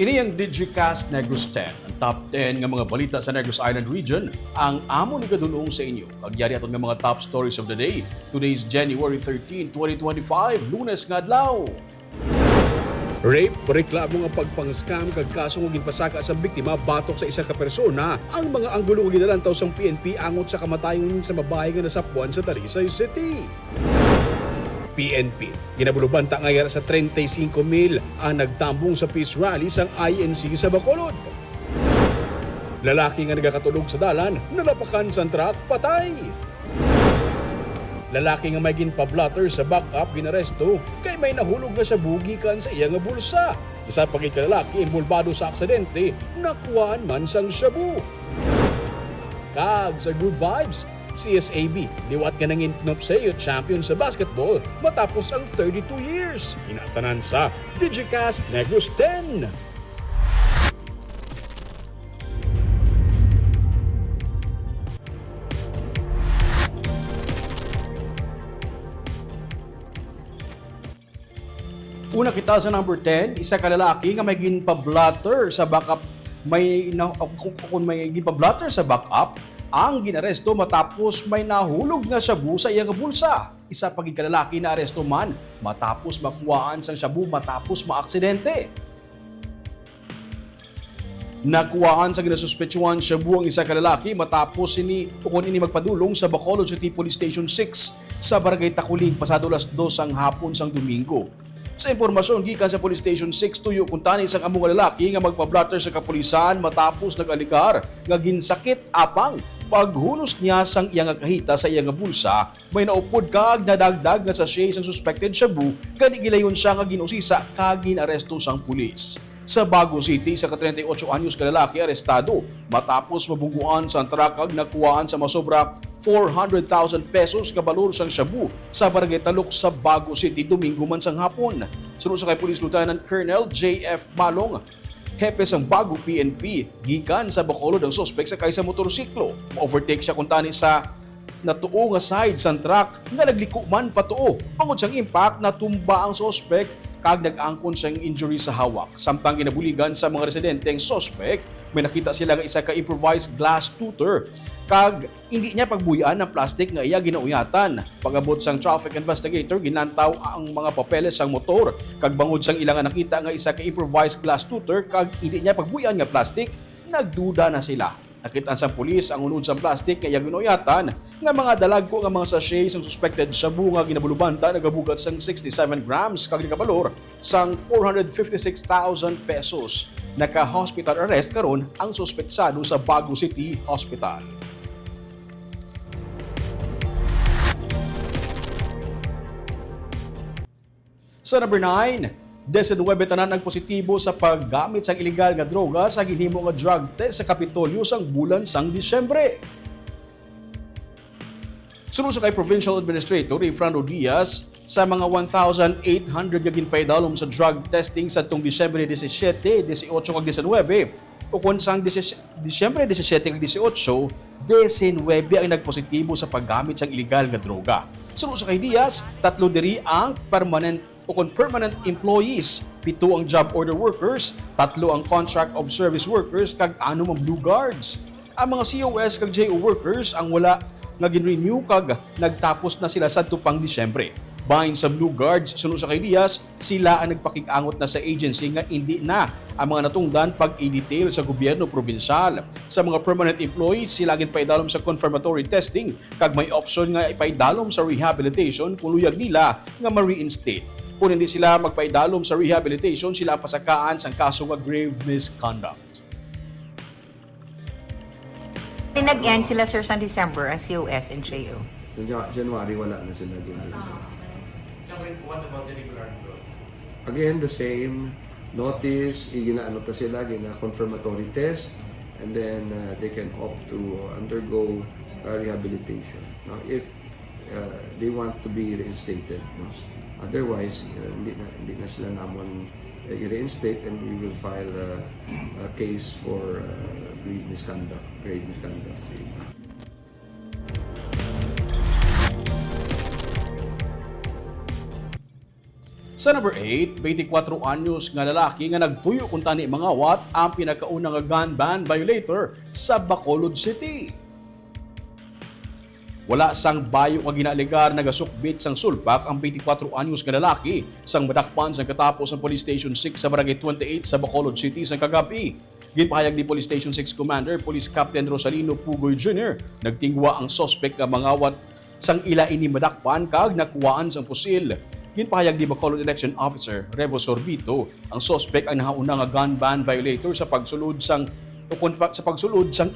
Ini ang Digicast Negros X, ang top 10 ng mga balita sa Negros Island region, ang amo ni kadulong sa inyo. Pagyari aton ng mga top stories of the day. Today is January 13, 2025, Lunes nga adlaw. Rape, reklamo nga pagpang-scam kag kasong ginpasaka sa biktima batok sa isa ka persona. Ang mga anggulo nga ginalantaw sang PNP angot sa kamatayon sa babae nga nasapuan sa Talisay City. PNP, ginabulubanta ngayon sa 35,000 ang nagtambong sa peace rally sang INC sa Bacolod. Lalaki nga nagakatulog sa dalan, nalapakan sa truck, patay. Lalaki nga may ginpablotter sa backup ginaresto kay may nahulog na siya bugikan sa iya nga bulsa. Isa pang ikalalaki involvado sa aksidente, nakuhaan man sang shabu. Kag sa good vibes, CSAB, liwat ka ng Intnopseo champion sa basketball matapos ang 32 years. Inatanan sa Digicast Negros X. Una kita sa number 10, isa ka lalaki nga may ginpablotter sa backup, kung may ginpablotter sa backup, ang ginaresto matapos may nahulog nga shabu sa iyang bulsa. Isa pang ikalalaki na aresto man matapos makuhaan sang shabu matapos maaksidente. Nakuhaan sa ginasuspetsuhan shabu ang isa ka lalaki matapos ini magpadulong sa Bacolod City Police Station 6 sa Barangay Takulig pasado alas 2 ang hapon sang Domingo. Sa impormasyon gikan sa Police Station 6 tuyo kung tani sang among lalaki nga magpablotter sa kapulisan matapos nag-aligar nga ginsakit apang paghunos niya sang iyang kahita sa iyang bulsa, may naupod kag nadagdag nga sachet sang suspected shabu kani gilayon siya nga ginusisa kag ginaresto sang pulis. Sa Bago City, sa 38 anyos ka lalaki arestado matapos mabungguan sa truck kag nakuhaan sa masobra 400,000 pesos kabalor sang shabu sa Barangay Talok sa Bago City Domingo man sang hapon. Sunod sa kay Police Lieutenant Colonel J.F. Malong, hepe sang Bago PNP, gikan sa Bacolod ang suspect sa kaysa motorsiklo. Ma-overtake siya kung tani sa natuo nga side sang truck nga nagliko man patuo. Pangod sang impact, natumba ang suspect kag nag-angkon siyang injury sa hawak. Samtang ginabuligan sa mga residente ang suspect, may nakita sila nga isa ka improvised glass tutor kag hindi niya pagbuyan ng plastic nga iya ginauyatan. Pag-abot sang traffic investigator, ginantaw ang mga papeles sang motor kag bangod sang ilang nakita nga isa ka improvised glass tutor kag hindi niya pagbuyan nga plastic, nagduda na sila. Nakitaan sa pulis ang unod sa plastic nga iya ginuyatan nga mga dalagko nga mga sachet sang suspected shabu nga ginabulubanta nagabugat sang 67 grams kag nagabalor sang 456,000 pesos. Naka-hospital arrest karon ang suspetsado sa Bago City Hospital. Sa number 9, 19 tanan ang positibo sa paggamit sang illegal nga droga sa ginhimo nga drug test sa Kapitolyo sang bulan sang Disyembre. Sunod sa kay Provincial Administrator Fernando Diaz, sa mga 1,800 nga ginpaidalom sa drug testing sa tong Disyembre 17, 18 ug 19 o kung sang Disyembre 17 ug 18, 19 ang nagpositibo sa paggamit sang illegal nga droga. Sunod sa kay Diaz, 3 diri ang permanent employees, 7 ang job order workers, 3 ang contract of service workers, kag 6 ang blue guards. Ang mga COS kag JO workers ang wala nga gin-renew kag nagtapos na sila sadto pang Disyembre. Bahin sa blue guards, sunod sa kay Diaz, sila ang nagpakig-angot na sa agency nga hindi na ang mga natungdan pag-i-detail sa gobyerno probinsyal. Sa mga permanent employees, sila ginpaidalom sa confirmatory testing kag may option nga ipaidalom sa rehabilitation kung luyag nila nga ma-reinstate. Kung hindi sila magpaidalom sa rehabilitation, sila ang pasakaan sa kaso nga grave misconduct. Nag-end sila sir sa December ang COS and JO. January wala na sila din. What about the regular growth? Again, the same notice, ginaano ta sila, confirmatory test, and then they can opt to undergo rehabilitation. Now, if they want to be reinstated, no? Otherwise, hindi na sila namon i-reinstate, and we will file a case for grave misconduct. Sa number 8, 24 anyos nga lalaki nga nagtuyo kung tani mangawat ang pinakaunang gun ban violator sa Bacolod City. Wala sang bayo nga ginaligar nagasukbit sang sulpak ang 24 anyos nga lalaki sang madakpan sang katapos ang Police Station 6 sa Barangay 28 sa Bacolod City sang kagabi. Ginpahayag ni Police Station 6 Commander Police Captain Rosalino Pugoy Jr. nagtingwa ang suspect nga mangawat sang ila ini madakpan kag nakuwaan sang pusil. Ginpahayag ni Bacolod Election Officer Revo Sorbito ang suspect ang nahauna nga gun ban violator sa pagsulod sang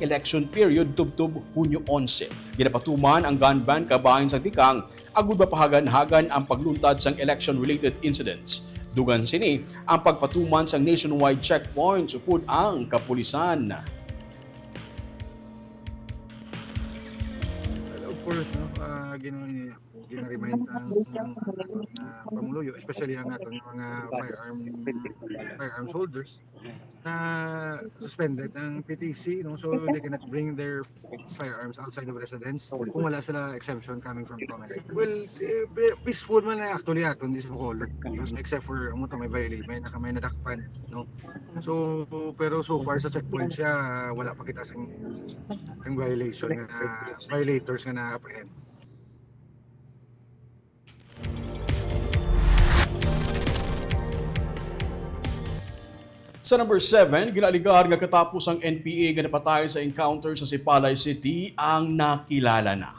election period tubtub Hunyo 11. Ginapatuman ang gun ban kabahin sa tikang agud mapahagan-hagan ang pagluntad sang election-related incidents. Dugan sini ang pagpatuman sang nationwide checkpoint supod ang kapulisan. Of course, no, gina-remind ang Panguluyo, especially ang atong mga firearms holders na suspended ng PTC, no, so they cannot bring their firearms outside of residence kung wala sila exemption coming from province. Well, peaceful man na actually aton this Bacolod, except for may violate, may nadakpan, no. So pero so far sa checkpoint siya wala pa kita sang violation na violators nga na-apprehend. Sa number 7, ginaligar nga katapos ang NPA nga napatay sa encounter sa Sipalay City ang nakilala na.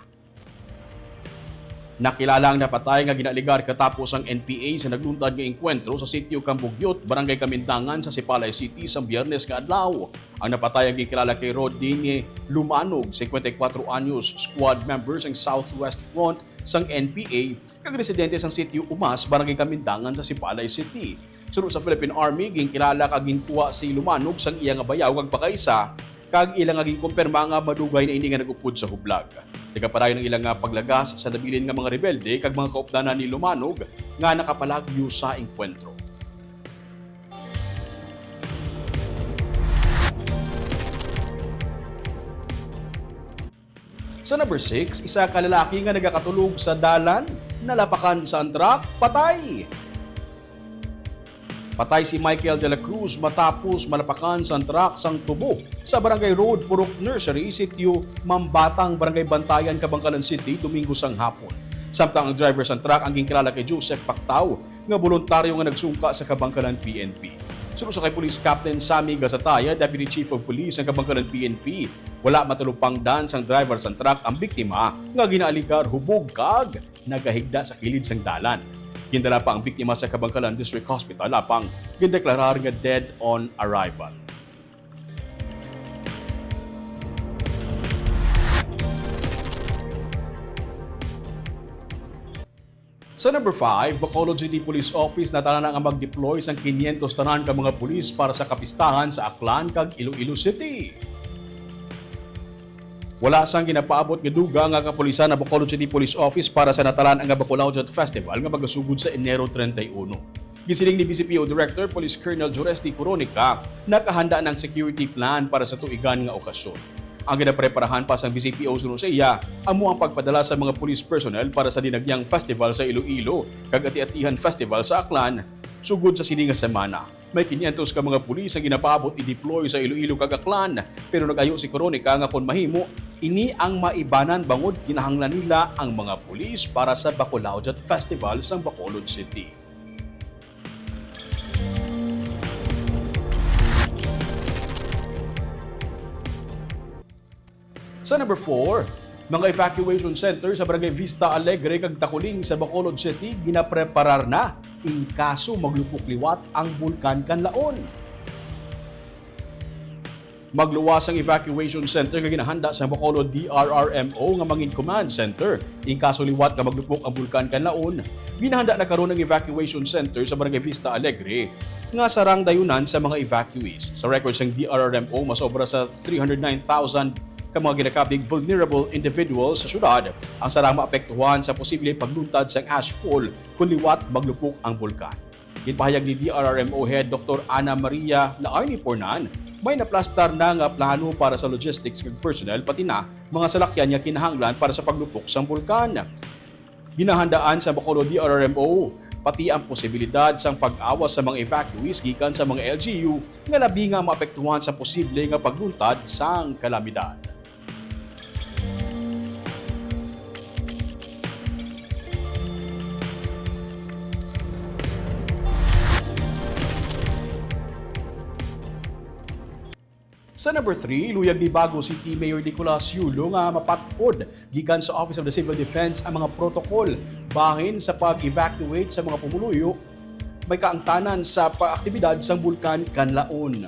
Nakilala ang napatay nga ginaligar katapos ang NPA sa nagluntad nga engkwentro sa sitio Cambugyot, Barangay Kamindangan sa Sipalay City sa Biyernes nga adlaw. Ang napatay ang gikilala kay Rodine Lumanog, 54 anyos, squad members ang Southwest Front sang NPA, kag residente sang sitio Umas, Barangay Kamindangan sa Sipalay City. Sunod sa Philippine Army, ginkilala kag ginkuha si Lumanog sang iya nga bayaw kag pakaisa, kag ilang nga ginkumpirma nga madugay na ini nga nagupod sa hublag. Nagapadayon ng ilang nga paglagas sa nabilin nga mga rebelde kag mga kaupdanan ni Lumanog nga nakapalagyo sa engkwentro. Sa number 6, isa ka lalaki nga nagakatulog sa dalan, nalapakan sa truck, patay. Patay si Michael de la Cruz matapos malapakan sa truck sang tubo sa Barangay Road, Purok Nursery, sitio Mambatang, Barangay Bantayan, Kabangkalan City, Domingo sang hapon. Samtang ang driver sang truck ang ginkilala kay Joseph Pactao nga voluntaryo nga nagsungka sa Kabangkalan PNP. Sunod sa kay Police Captain Sammy Gazataya, Deputy Chief of Police ng Kabangkalan PNP, wala matulupang dan sang driver sang truck ang biktima nga ginaaligar hubog kag nagahigda sa kilid sang dalan. Gindala pa ang biktima sa Kabangkalan District Hospital apang gindeklarar nga dead on arrival. Sa number 5, Bacolod City Police Office natala na nga mag-deploy sang 500 tanan ka mga pulis para sa kapistahan sa Aklan kag Iloilo City. Wala sang ginapaabot nga duga nga kapulisan na Bacolod City Police Office para sa natalan ang Bacolod Festival nga magasugod sa Enero 31. Gisiling ni BCPO Director Police Colonel Joresti Coronica nakahanda ng security plan para sa tuigan nga okasyon. Ang ginapreparahan pa sang BCPO sunod sa iya amo ang pagpadala sa mga police personnel para sa dinagyang festival sa Iloilo kag ati-atihan festival sa Aklan sugod sa sini nga semana. May 500 ka mga pulis ang ginapaabot i-deploy sa Iloilo kag Aklan, pero nag-ayo si Coronica nga kon mahimo ini ang maibanan bangod kinahanglan nila ang mga pulis para sa Bacolod Festival sa Bacolod City. Sa number 4, mga evacuation center sa Barangay Vista Alegre kag Takuling sa Bacolod City ginapreparar na in kaso maglupok liwat ang bulkan kanlaon. Magluwas ang evacuation center nga ginahanda sa Bacolod DRRMO nga mangin command center in kaso liwat nga maglupok ang bulkan kanlaon. Ginahanda na karon ang evacuation center sa Barangay Vista Alegre nga sarang dayunan sa mga evacuees. Sa records ng DRRMO, masobra sa 309,000 ka mga ginakabig vulnerable individuals sa syudad ang sarang maapektuhan sa posibleng pagluntad sa ashfall kung liwat maglupok ang bulkan. Ginpahayag ni DRRMO Head Dr. Ana Maria Laarni Pornan, may naplastar na nga plano para sa logistics ng personnel pati na mga salakyan nga kinahanglan para sa paglupok sa bulkan. Ginahandaan sa Bacolod DRRMO pati ang posibilidad sang pag-awas sa mga evacuees gikan sa mga LGU nga labi nga maapektuhan sa posible nga pagluntad sang kalamidad. Sa number 3, luyag ni Bago City Mayor Nicolas Yulo nga mapatod gikan sa Office of the Civil Defense ang mga protocol bahin sa pag-evacuate sa mga pumuluyo may kaangtanan sa paaktibidad sang bulkan Kanlaon.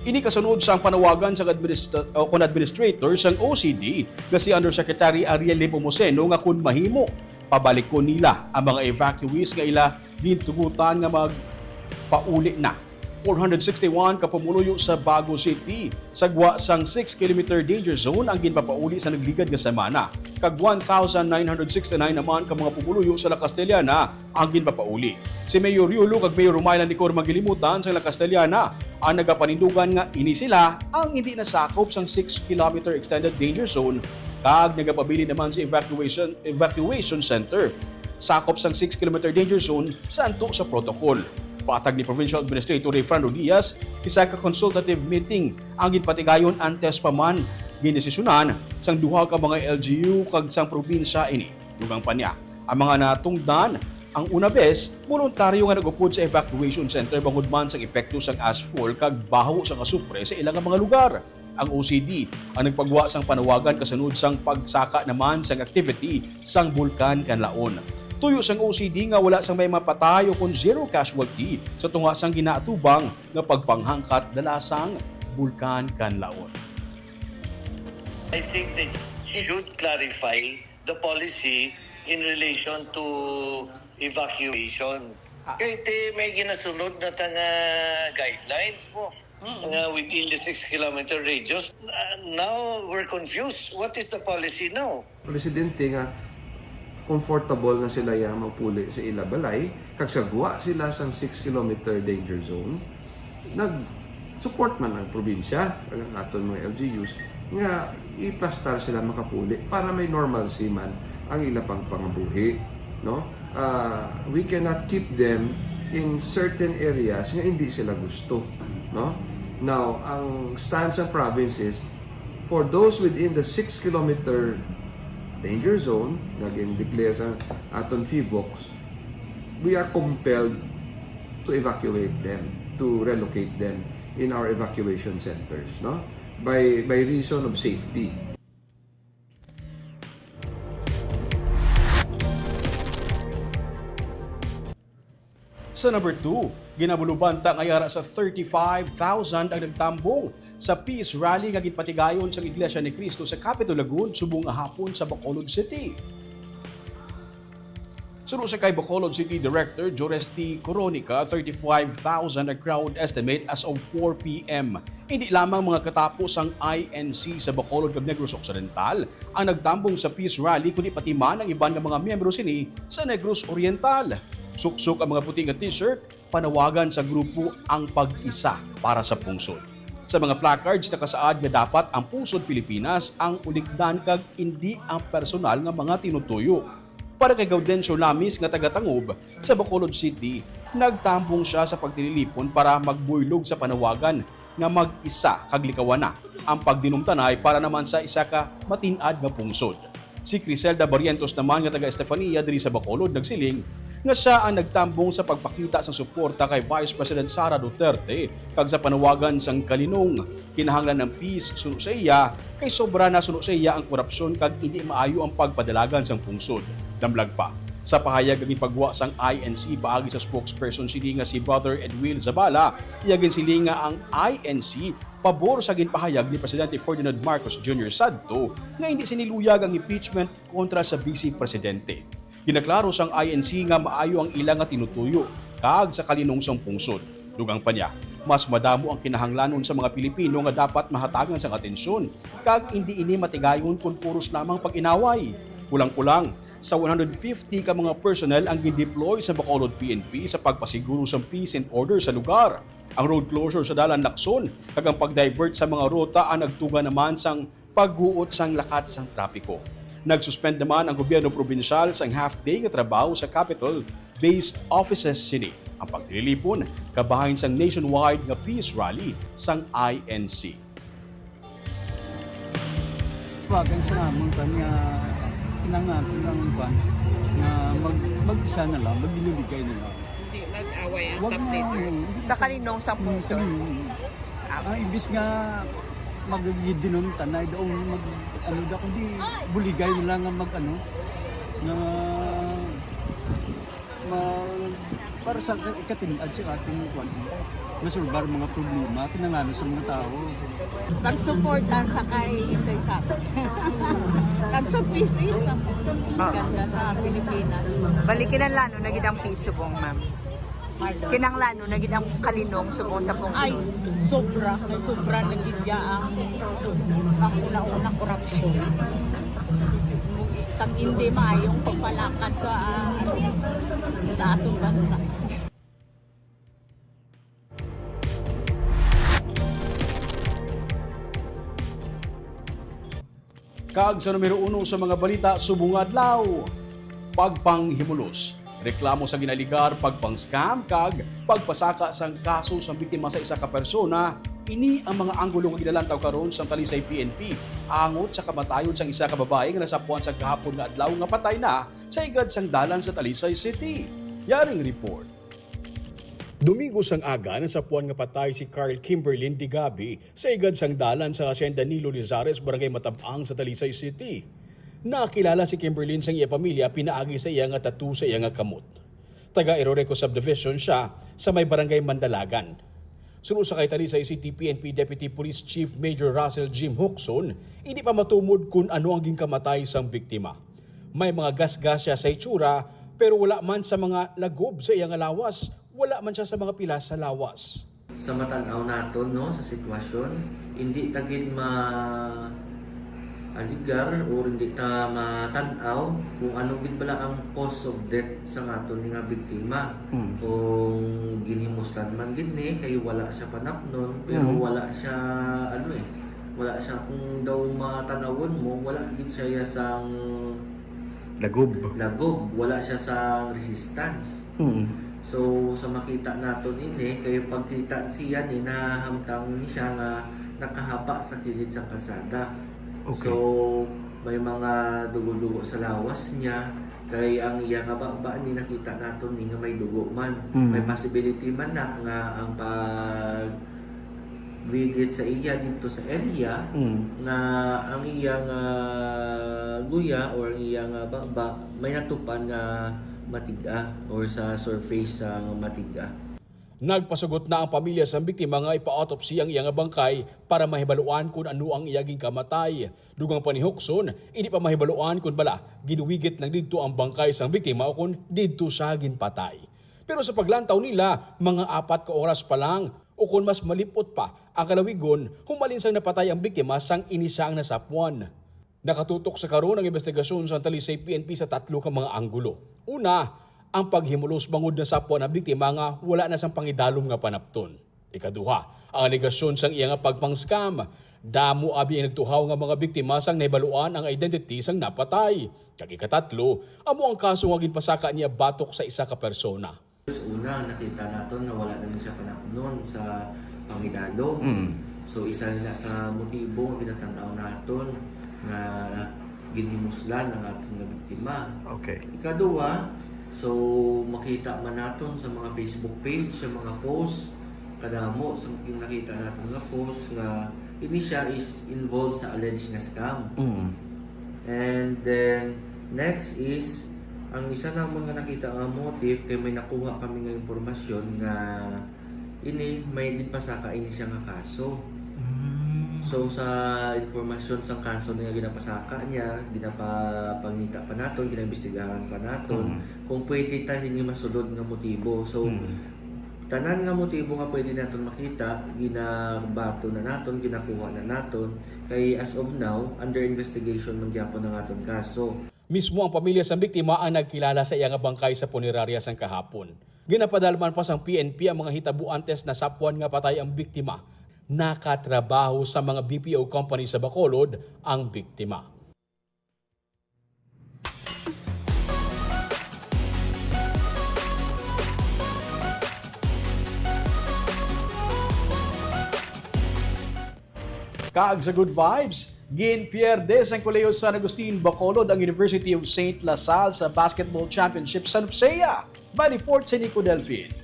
Ini kasunod sa panawagan sa administrator sang OCD nga si Undersecretary Ariel Nepomuceno nga kun mahimo pabalikon nila ang mga evacuees nga ila gintugutan nga magpauli na. 461 ka pumuluyo sa Bago City. Sagwa sang 6 km danger zone ang ginpapauli sa nagligad nga semana. Kag 1,969 naman ka mga pumuluyo sa La Castellana ang ginpapauli. Si Mayor Yulo kag Mayor Rumaylan ni Cor magilimutan sa La Castellana ang nagapanindugan nga ini sila ang hindi nasakop sang 6 km extended danger zone kag nagapabili naman sa evacuation center. Sakop sang 6 km danger zone santo sa protocol. Patag ni Provincial Administrator Fernando Diaz, isa ka consultative meeting ang ginpatigayon antes pa man ginesisyonan sang duha ka mga LGU kag sang probinsya ini. Dugang pa niya, ang mga natungdan ang una bes, voluntaryo nga nag-upod sa evacuation center bangod man sang epekto sang asphalt kag baho sang asupre sa ilang mga lugar. Ang OCD ang nagpagwa sang panawagan kasunod sang pagsaka naman sang activity sang bulkan Kanlaon. Tuyo sang OCD nga wala sang may mapatay o kung zero casualty sa tunga sang ginaatubang nga pagpanghangkat dala sang bulkan Kanlaon. I think they should clarify the policy in relation to evacuation. Kaya may ginasunod na tanga guidelines po within the 6 kilometer radius. Now we're confused. What is the policy now? Presidente nga comfortable na sila yang magpuli sa ilabalay kag sagwa sila sang 6 km danger zone nag-support man ang probinsya ang aton mga LGUs nga iplastar sila makapuli para may normalcy man ang ila pang pangabuhi, no? We cannot keep them in certain areas nga hindi sila gusto, no? Now ang stance ng province is for those within the 6 km danger zone, naging-declare sa aton FIVOX, we are compelled to evacuate them, to relocate them in our evacuation centers, no? By reason of safety. Sa number 2, ginabulubanta ngayara sa 35,000 ang nagtambong sa Peace Rally nga ginpatigayon sa Iglesia ni Cristo sa Capitol Lagun subong nga hapon sa Bacolod City. Suro sa kay Bacolod City Director Joresti Coronica, 35,000 ang crowd estimate as of 4 p.m. Hindi lamang mga katapos ang INC sa Bacolod ug Negros Occidental ang nagtambong sa Peace Rally kundi pati man ang iban nga mga miyembro sini sa Negros Oriental. Suksok ang mga puting nga t-shirt, panawagan sa grupo ang pag-isa para sa pungsod. Sa mga placards nakasaad nga dapat ang pungsod Pilipinas ang uligdan kag hindi ang personal nga mga tinutuyo. Para kay Gaudencio Lamis nga taga-Tangob sa Bacolod City, nagtambong siya sa pagtililipon para magbuylog sa panawagan nga mag-isa kag likawan na ang pagdinumtanay para naman sa isa ka matinad nga pungsod. Si Criselda Barrientos naman nga taga Estefania diri sa Bacolod nagsiling nga siya ang nagtambong sa pagpakita sa suporta kay Vice President Sara Duterte kag sa panawagan sang kalinong kinahanglan ng peace suno sa iya kay sobra na suno sa iya ang korupsyon kag hindi maayo ang pagpadalagan sang pungsod. Damlag pa sa pahayag ang ipagwa sang INC paagi sa spokesperson sili nga si Brother Edwil Zabala, iyagin sili nga ang INC pabor sa ginpahayag ni Presidente Ferdinand Marcos Jr. Sadto nga hindi siniluyag ang impeachment kontra sa Vice Presidente. Ginaklaro sang INC nga maayo ang ilang nga tinutuyo kag sa kalinong sang pungsod. Dugang pa niya, mas madamo ang kinahanglanon sa mga Pilipino nga dapat mahatagan sang atensyon kag hindi ini matigayon kung puros lamang pag-inaway. Kulang-kulang sa 150 ka mga personnel ang gindeploy sa Bacolod PNP sa pagpasiguro sa peace and order sa lugar. Ang road closure sa Dalan Lacson kag ang pag-divert sa mga ruta ang nagtuga naman sang pagguot sang lakat sang trapiko. Nagsuspend naman ang gobyerno probinsyal sa half-day nga trabaho sa capital-based offices sini. Ang pagdilipon, kabahin sang nationwide nga peace rally sang INC. Wagan sa among kanya kinangan ban na mag-isa na lang, magbibigay na lang. Hindi nag-away ang Wag top na, leader. Sa kaninong sa puso. Ibis nga magagid din ng tanay doon da kundi buligay na lang nga mag-ano na para sa ikatingad sa ating masulbar mga problema kinangano sa mga tao. Pag-support sa kay Inday Sasa. Pag-support yun lang. Ganda sa Pilipinas. Balikin ang lano, nagid ang piso pong ma'am. Kinang lano, nagid ang kalinong subong sa pong Ay, sobra nagigya ang una-unang korupsyon. Tag hindi maayong pagpalakad sa atong bansa. Kag sa numero 1 sa mga balita subong adlaw, pagpanghimulos. Reklamo sa ginaligar, pagpang-scam, kag pagpasaka sang kaso sa biktima sa isa ka persona. Ini ang mga anggulo nga gidalantaw karon sa talisay PNP angot sa kamatayon sang isa ka babae nga nasapuan sa kahapon nga adlaw nga patay na sa igad sang dalan sa Talisay City. Yaring report. Domingo sang aga nasapuan nga patay si Carl Kimberlyn Digabi sa igad sang dalan sa Hacienda Nilo Lizares, Barangay Matabang sa Talisay City. Nakilala si Kimberlyn sang iya pamilya pinaagi sa iya nga tattoo sa iya nga kamot. Taga Eroreco Subdivision siya sa may Barangay Mandalagan. Sunod sa kay Talisay City PNP Deputy Police Chief Major Russell Jim Huxon, hindi pa matumod kung ano ang gingkamatay sang biktima. May mga gasgas siya sa itsura pero wala man sa mga lagob sa iyang lawas, wala man siya sa mga pilas sa lawas. Sa matanaw naton no sa sitwasyon, hindi tagid aligar o hindi ta matanaw kung ano gid bala ang cause of death sa aton nga biktima. Kung ginhimuslan man gid ni kay wala siya panapnon pero wala siya wala siya kung daw matanawon mo wala gid siya sang lagob, wala siya sa resistance. So sa makita naton ini kay pagkita siya ni nahamtang ni siya nga nakahapa sa kilid sa kalsada. Okay. So may mga dugo-dugo sa lawas niya kay ang iya nga ba ni nakita naton ni nga may dugo man. May possibility man na nga ang pag vigit sa iya dito sa area na ang iyang guya or ang iyang baba may natupan nga matiga or sa surface sa matiga. Nagpasugot na ang pamilya sa biktima nga ipa-autopsy ang iyang bangkay para mahibaluan kung ano ang iyaging kamatay. Dugang pa ni Huxon, hindi pa mahibaluan kung bala ginuwigit lang dito ang bangkay sa biktima o kung dito siya ginpatay. Pero sa paglantaw nila, mga 4 ka oras pa lang o kung mas malipot pa ang kalawigon, humalin sang napatay ang biktima sang inisang nasapuan. Nakatutok sa karon ang investigasyon sa Talisay PNP sa 3 ka mga anggulo. Una, ang paghimulos bangod na sapuan na biktima nga wala na sang pangidalom nga panapton. Ikaduha, ang alegasyon sang iya nga pagpang-scam. Damo abi ang nagtuhaw nga mga biktima sang nahibaluan ang identity sang napatay. Ikatlo, amo ang kaso nga ginpasaka niya batok sa isa ka persona. Una, nakita naton na wala na siya panapnon sa pangidalom. So isa nila sa motibo nga pinatanaw naton nga ginhimuslan ang ating nga biktima. Okay. Ikaduha, so makita man naton sa mga Facebook page, sa mga post, kadamo sa nakita naton nga post nga ini siya is involved sa alleged nga scam. And then next is ang isa namon nga nakita nga motive kay may nakuha kami nga impormasyon nga ini may dinpasaka ini siya nga kaso. So sa informasyon sa kaso nga ginapasaka niya, ginapapangita pa naton, ginaimbestigahan pa naton kung pwede ta hindi masulod nga motibo. So tanan nga motibo nga pwede naton makita, ginabato na naton, ginakuha na naton. Kay as of now, under investigation man gyapon ang aton kaso. Mismo ang pamilya sa biktima ang nagkilala sa iyang bangkay sa punerarya sang kahapon. Ginapadalman pa sang PNP ang mga hitabuan test na sapuan nga patay ang biktima. Nakatrabaho sa mga BPO company sa Bacolod ang biktima. Kaag sa good vibes, ginpierde sa Kolehiyo San Agustin, Bacolod ang University of St. La Salle sa Basketball Championship sa Nupsea. By report si Nico Delfin.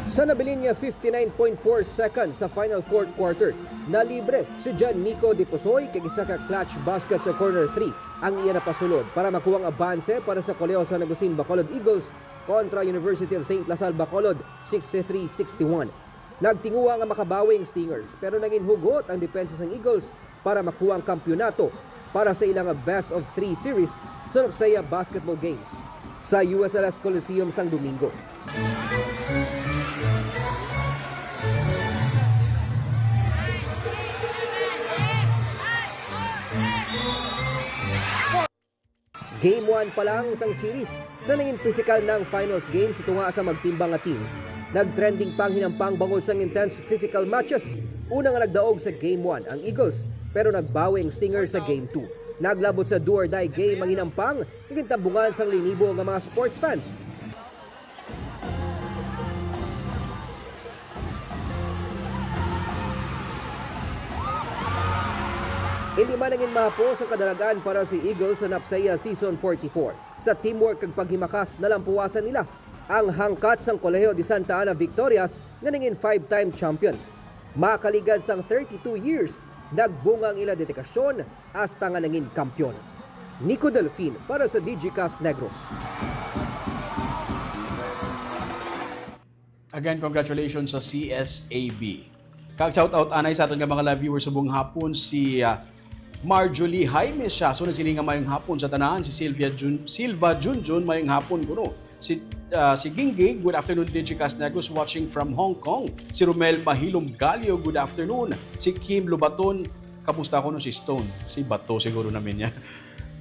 Sa nabilin niya 59.4 seconds sa final fourth quarter, nalibre si John Nico de Posoy kay isa ka clutch basket sa corner 3 ang iya napasulod para makuha ang abanse para sa Kolehiyo San Agustin Bacolod Eagles kontra University of St. La Salle Bacolod 63-61. Nagtinguha ang makabawing Stingers pero naging hugot ang depensa ng Eagles para makuha ang kampyonato para sa ilang best of 3 series sa Nupsea Basketball Games sa USLS Coliseum sang Domingo. Game 1 pa lang isang series sa naging physical ng finals games tunga sa magtimbang nga teams. Nagtrending pang hinampang bangod sa intense physical matches. Una nga nagdaog sa Game 1 ang Eagles pero nagbawi ang Stingers sa Game 2. Naglabot sa do or die game ang hinampang ikintabungan sang linibo ng mga sports fans. Hindi man naging mahapos ang kadalagan para si Eagles sa Nupsea Season 44. Sa teamwork kag paghimakas nalampuwasan nila ang hangkat sang Kolehiyo de Santa Ana Victorias nga naging 5-time champion. Makaligad sang 32 years, nagbunga ang ila dedikasyon hasta nga naging kampyon. Nico Delfin para sa Digicast Negros. Again, congratulations sa CSAB. Kag-shoutout anay sa aton nga mga live viewers subong hapon si Marjorie Jaime siya. So nagsilinga mayong hapon sa tanan. Si Silva Junjun mayong hapon kuno. Si Ginggig, good afternoon Digicast Negros watching from Hong Kong. Si Romel Mahilom Galio, good afternoon. Si Kim Lubaton, kamusta ko no si Stone? Si Bato siguro namin niya.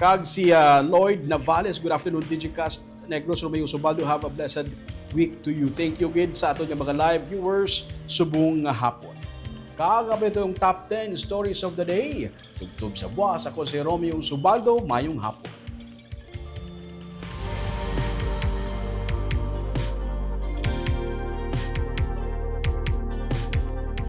Kag si Lloyd Navales, good afternoon Digicast Negros. Romeo Subaldo, have a blessed week to you. Thank you gid sa aton nga mga live viewers subong nga hapon. Kagabi ito yung top 10 stories of the day. Tugtog sa buwas, ako si Romeo Subaldo, mayong hapon.